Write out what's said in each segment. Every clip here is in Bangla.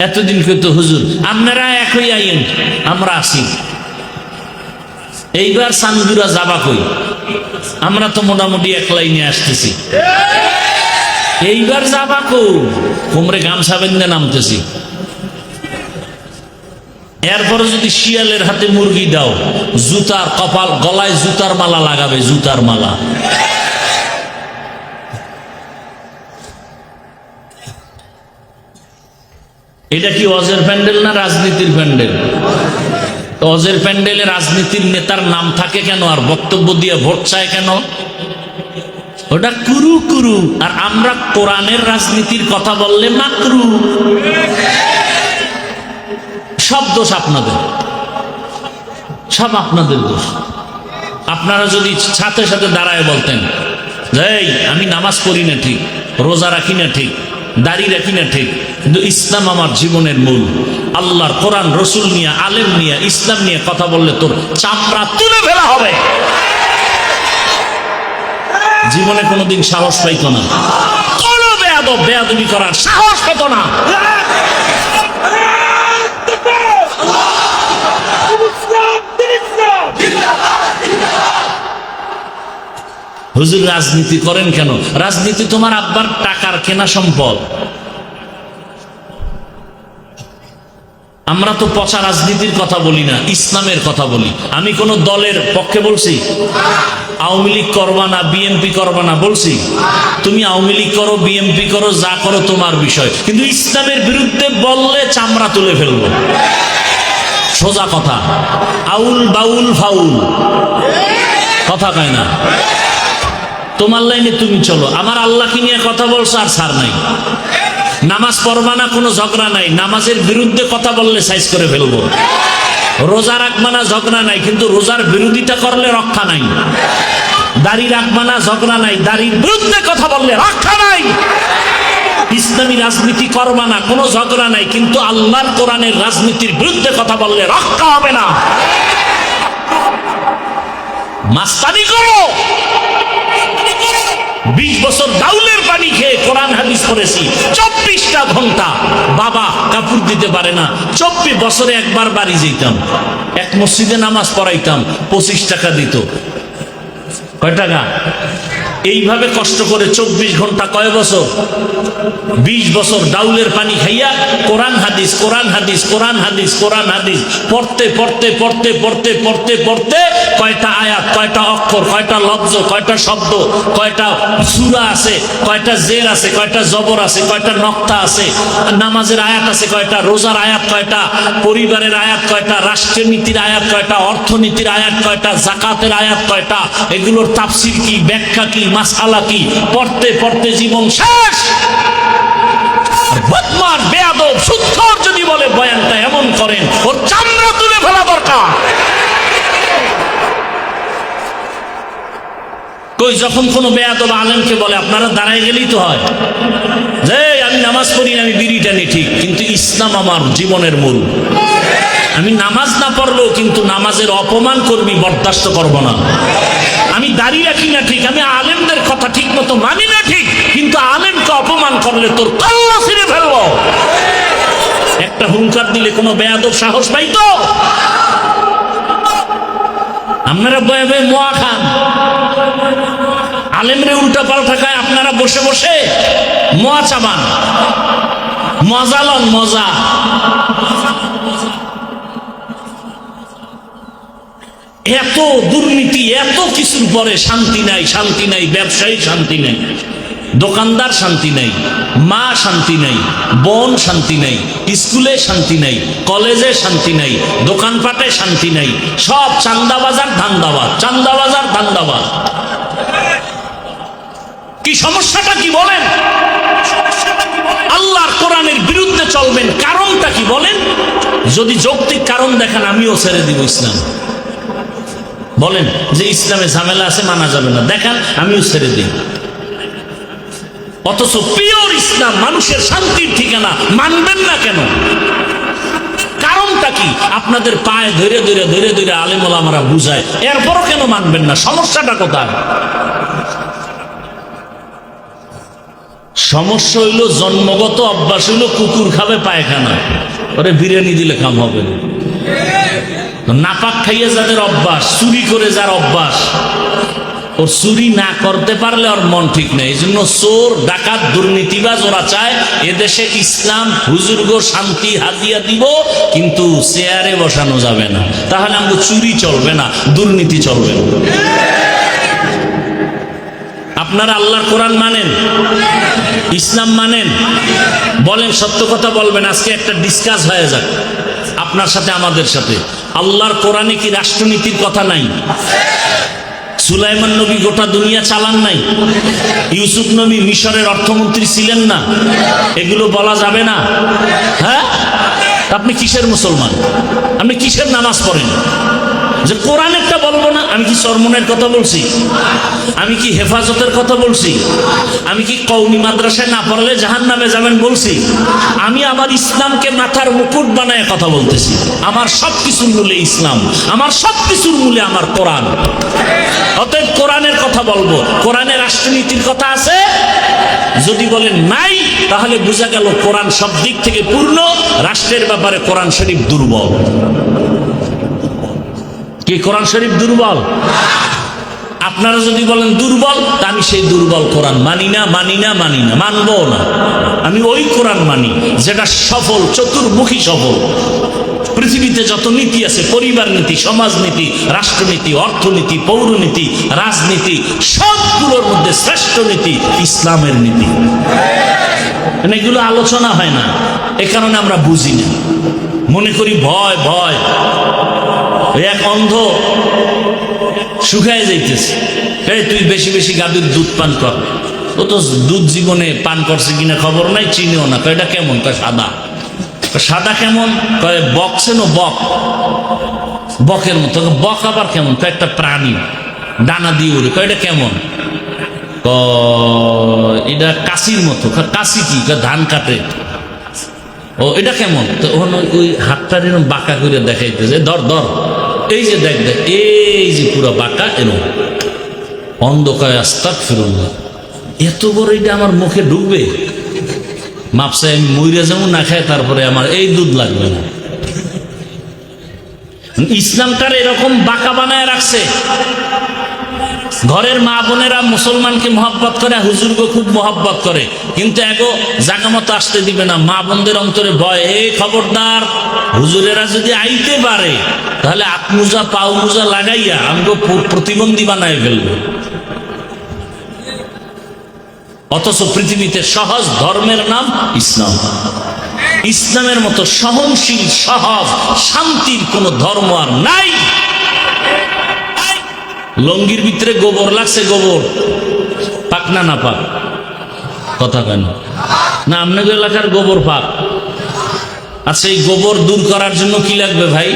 এতদিন কইতো হুজুর আপনারা একই আইন, আমরা আসি। এইবার চান্দুরা যাবা কই? আমরা তো মোটামুটি এক লাইনে আসতেছি। এইবার যাবা কো? কোমরে গামছা বেঁধে নামতেছি। এরপরে যদি শিয়ালের হাতে মুরগি দাও, জুতার কপাল গলায় জুতার মালা লাগাবে, জুতার মালা। এটা কি অজের প্যান্ডেল না রাজনীতির প্যান্ডেল? অজের প্যান্ডেলে রাজনীতির নেতার নাম থাকে কেন, আর বক্তব্য দিয়ে ভোট চায় কেন? ওটা কুরু কুরু। আর আমরা কোরআনের রাজনীতির কথা বললে মাকরু। সব দোষ আপনাদের, সব আপনাদের দোষ। আপনারা যদি সাথে সাথে দাঁড়ায় বলতেন যে আমি নামাজ পড়ি না ঠিক, রোজা রাখি না ঠিক, দাড়ি রাখি না ঠিক, কিন্তু ইসলাম আমার জীবনের মূল, আল্লাহর কোরআন রসুল নিয়ে, আলেম নিয়ে, ইসলাম নিয়ে কথা বললে তোর চামড়া তুলে ফেলা হবে। জীবনে কোনোদিন সাহস পাইত না, কোন বেয়াদব বেয়াদবি করার সাহস পেত না। হুজুর রাজনীতি করেন কেন? রাজনীতি তোমার আব্বার টাকার কেনা সম্পদ। আমরা তো পচা রাজনীতির কথা বলি না, ইসলামের কথা বলি। আমি কোন দলের পক্ষে বলছি? আওয়ামী লীগ করবা না, বিএনপি করবা না বলছি? তুমি আওয়ামী লীগ করো, বিএনপি করো, যা করো তোমার বিষয়, কিন্তু ইসলামের বিরুদ্ধে বললে চামড়া তুলে ফেলবো। সোজা কথা, আউল বাউল ফাউল কথা কয় না। তোমার লাইনে তুমি চলো, আমার আল্লাহকে নিয়ে কথা বলছো আর ছাড় নাই। নামাজ পড়বা না, কোনো ঝগড়া নাই, নামাজের বিরুদ্ধে কথা বললে সাইজ করে ফেলবো। রোজা রাখবা না, ঝগড়া নাই, কিন্তু রোজার বিরোধিতা করলে রক্ষা নাই। দাড়ি রাখবা না, ঝগড়া নাই, দাড়ির বিরুদ্ধে কথা বললে রক্ষা নাই। ইসলামী রাজনীতি করবা না, কোনো ঝগড়া নাই, কিন্তু আল্লাহর কোরআনের রাজনীতির বিরুদ্ধে কথা বললে রক্ষা হবে না। মাস্তানি করো, 20 বছর দাউলের পানি খেয়ে কোরআন হাদিস পড়েছি, 24টা ঘন্টা। বাবা কাপড় দিতে পারে না, 24 বছরে একবার বাড়ি যেতাম, এক মসজিদে নামাজ পড়াইতাম, 25 টাকা দিত। কয় টাকা? এইভাবে কষ্ট করে 24 ঘন্টা, কয় বছর? 20 বছর দাউলের পানি খাইয়া কোরআন হাদিস, কোরআন হাদিস, কোরআন হাদিস, কোরআন হাদিস পড়তে পড়তে পড়তে পড়তে পড়তে পড়তে কয়টা আয়াত, কয়টা অক্ষর, কয়টা লফজ, কয়টা শব্দ, কয়টা সূরা আছে, কয়টা জের আছে, কয়টা জবর আছে, কয়টা নক্তা আছে, নামাজের আয়াত আছে কয়টা, রোজার আয়াত কয়টা, পরিবারের আয়াত কয়টা, রাষ্ট্রনীতির আয়াত কয়টা, অর্থনীতির আয়াত কয়টা, যাকাতের আয়াত কয়টা, এগুলোর তাফসীর কি, ব্যাখ্যা কি, মাসআলা কি, পড়তে পড়তে জীবন শেষ। বদমাশ বেয়াদব সুৎখর যদি বলে বয়ানটা এমন করেন, ওর চামড়া তুলে ফেলা দরকার। কই যখন কোন বেয়াদব আলেমকে বলে আপনারা দাঁড়ায় গেলেই তো হয় যে আমি নামাজ পড়ি না, আমি বিড়ি টানি ঠিক, কিন্তু ইসলাম আমার জীবনের মূল। আমি নামাজ না পড়লেও কিন্তু নামাজের অপমান করবি, বরদাস্ত করব না। আমি দাড়ি রাখি না ঠিক, আমি আলেমদের কথা ঠিক মতো মানি না ঠিক, কিন্তু আলেমকে অপমান করলে তোর কল্লা ছিঁড়ে ফেলবো। একটা হুঙ্কার দিলে কোনো বেয়াদব সাহস পাইতো? আপনারা বয়ে বয়ে মোয়া খান, আলেমরে উল্টা পাল্টা খায়, আপনারা বসে বসে মোয়া চাবান, মজা লন, মজা। এত দুর্নীতি, এত কিছুর পরে শান্তি নাই, শান্তি নাই, ব্যবসায়ী শান্তি নাই, দোকানদার শান্তি নাই, মা শান্তি নাই, বোন শান্তি নাই, স্কুলে শান্তি নাই, কলেজে শান্তি নাই, দোকানপাটে শান্তি নাই, সব চান্দাবাজার ধান্দাবাজ, চান্দাবাজার ধান্দাবাজ। কি সমস্যাটা কি বলেন? আল্লাহর কোরআনের বিরুদ্ধে চলবেন, কারণটা কি বলেন? যদি যৌক্তিক কারণ দেখেন আমিও ছেড়ে দিব ইসলাম। বলেন যে ইসলামে ঝামেলা আছে, মানা যাবে না, দেখান আমিও ছেড়ে দিই। অথচ পিওর ইসলাম, মানুষের শান্তির ঠিকানা, মানবেন না কেন? কারণটা কি? আপনাদের পায়ে ধরে ধরে ধরে ধরে আলেম ওলামারা বুঝায়, এরপরও কেন মানবেন না? সমস্যাটা কোথায়? সমস্যা হইল জন্মগত অভ্যাস হইল কুকুর খাবে পায়খানা, ওরে বিরিয়ানি দিলে কাম হবে না। নাপাক খাইয়ে যাদের অভ্যাস, চুরি করে যার অভ্যাস, ওর চুরি না করতে পারলে ওর মন ঠিক নেই। এই জন্য চোর ডাকাত দুর্নীতিবাজ ওরা চায় এদেশে ইসলাম হুজুর্গ শান্তি হাদিয়া দিব, কিন্তু চেয়ারে বসানো যাবে না, তাহলে আমাকে চুরি চলবে না, দুর্নীতি চলবে না। আপনারা আল্লাহর কোরআন মানেন, ইসলাম মানেন? বলেন, সত্য কথা বলবেন। আজকে একটা ডিসকাস হয়ে যাক আপনার সাথে আমাদের সাথে। আল্লাহর কোরআনে কি রাষ্ট্রনীতির কথা নাই? সুলাইমান নবী গোটা দুনিয়া চালান নাই? ইউসুফ নবী মিশরের অর্থমন্ত্রী ছিলেন না? এগুলো বলা যাবে না? হ্যাঁ, আপনি কিসের মুসলমান? আপনি কিসের নামাজ পড়েন যে কোরআনেরটা বলবো না? আমি কি চরমনের কথা বলছি? আমি কি হেফাজতের কথা বলছি? আমি কি কওমি মাদ্রাসায় না পড়লে জাহান্নামে যাবেন বলছি? আমি আমার ইসলামকে মাথার মুকুট বানায় কথা বলতেছি। আমার সব কিছুর মূলে ইসলাম, আমার সব কিছুর মূলে আমার কোরআন। অতএব কোরআনের কথা বলবো। কোরআনে রাষ্ট্রনীতির কথা আছে? যদি বলেন নাই, তাহলে বোঝা গেল কোরআন সব দিক থেকে পূর্ণ, রাষ্ট্রের ব্যাপারে কোরআন শরীফ দুর্বল। কি কোরআন শরীফ দুর্বল? আপনারা যদি বলেন দুর্বল, তা আমি সেই দুর্বল কোরআন মানি না, মানি না, মানি না, মানবো না। আমি ওই কোরআন মানি যেটা সফল, চতুর্মুখী সফল। পৃথিবীতে যত নীতি আছে, পরিবার নীতি, সমাজনীতি, রাষ্ট্রনীতি, অর্থনীতি, পৌরনীতি, রাজনীতি, সবগুলোর মধ্যে শ্রেষ্ঠ নীতি ইসলামের নীতি। এগুলো আলোচনা হয় না, এ কারণে আমরা বুঝি না, মনে করি ভয় ভয়। এক অন্ধ শুকায় যাইতেছে, এই তুই বেশি বেশি গাভীর দুধ পান কর। ও তো দুধ জীবনে পান করছে কিনা খবর নাই, চিনিও না। এটা কেমন? সাদা। সাদা কেমন? বকছেন, বক, বকের মতো। বক আবার কেমন? একটা প্রাণী, ডানা দিয়ে উড়ে। এটা কেমন? এটা কাশির মতো। কাশি কি? ধান কাটে। ও, এটা কেমন? তো ওই হাতটার এরকম বাঁকা করে দেখাইতেছে, ধর ধর, এই যে দেখ দেখ, এই যে পুরো বাঁকা এরকম। অন্ধকার আস্তাগফিরুল্লাহ, এত বড় এটা আমার মুখে ঢুকবে? মাপসে আমি মইরা যেমন না খাই, তারপরে আমার এই দুধ লাগবে না। ইসলামটার এরকম বাঁকা বানায় রাখছে। ঘরের মা বোনেরা মুসলমানকে মহব্বত করে, হুজুরকে খুব মহব্বত করে, কিন্তু এগো জায়গা মতো আসতে দিবে না। মা বোনদের অন্তরে ভয়, এই খবরদার, হুজুরেরা যদি আইতে পারে তাহলে আত্মুজা পাও মুজা লাগাইয়া আমাকে প্রতিবন্ধী বানায় ফেলবে। অথচ পৃথিবীতে সহজ ধর্মের নাম ইসলাম। ইসলামের মতো সহনশীল, সহজ, শান্তির কোন ধর্ম আর নাই। লঙ্গির ভিতরে গোবর লাগছে, গোবর পাক না না পাক? কথা কেন না? আপনাদের এলাকার গোবর পাক। আচ্ছা, এই গোবর দূর করার জন্য কি লাগবে ভাই?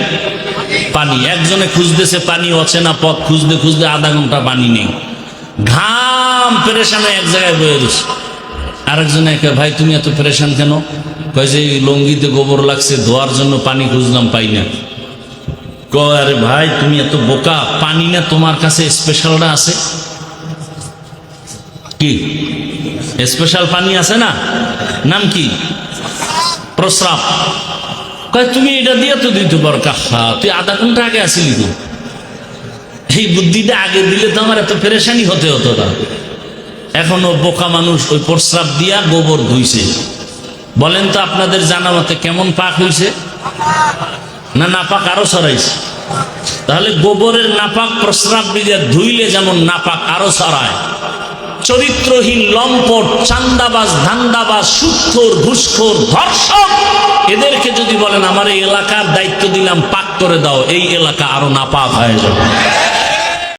পানি। একজনে খুঁজতেছে পানি, অচেনা পথ খুঁজতে খুঁজতে আধা ঘন্টা পানি নেই, ঘাম পেরেশানে এক জায়গায় বয়ে রয়েছে। আরেকজনে একে, ভাই তুমি এত পেরেশান কেন? কয় যে লঙ্গিতে গোবর লাগছে, ধোয়ার জন্য পানি খুঁজলাম, পাই না। আরে ভাই তুমি এত বোকা, পানি না তোমার কাছে স্পেশালটা আছে? কি স্পেশাল পানি আছে না? নাম কি? প্রস্রাব। কয় তুমি এটা দিয়ে তো দিতে পারো। কাহা, তুই আধা ঘন্টা আগে আসিলি তো। এই বুদ্ধিটা আগে দিলে তো আমার এত পেরেশানি হতে হতো না। এখনো বোকা মানুষ ওই প্রস্রাব দিয়া গোবর ধুইছে। বলেন তো আপনাদের জানা মতে কেমন পাক হইছে? না নাপাক আরো ছড়াইছে? তাহলে গোবরের নাপাক প্রস্রাব দিয়ে ধুইলে যেমন নাপাক আরো ছড়ায়। চরিত্রহীন, লম্পট, চান্দাবাজ, ধান্দাবাজ, সুদখোর, ঘুষখোর, ধর্ষক, এদেরকে যদি বলেন আমার এই এলাকার দায়িত্ব দিলাম, পাক করে দাও, এই এলাকা আরো নাপাক হয়ে যাবে।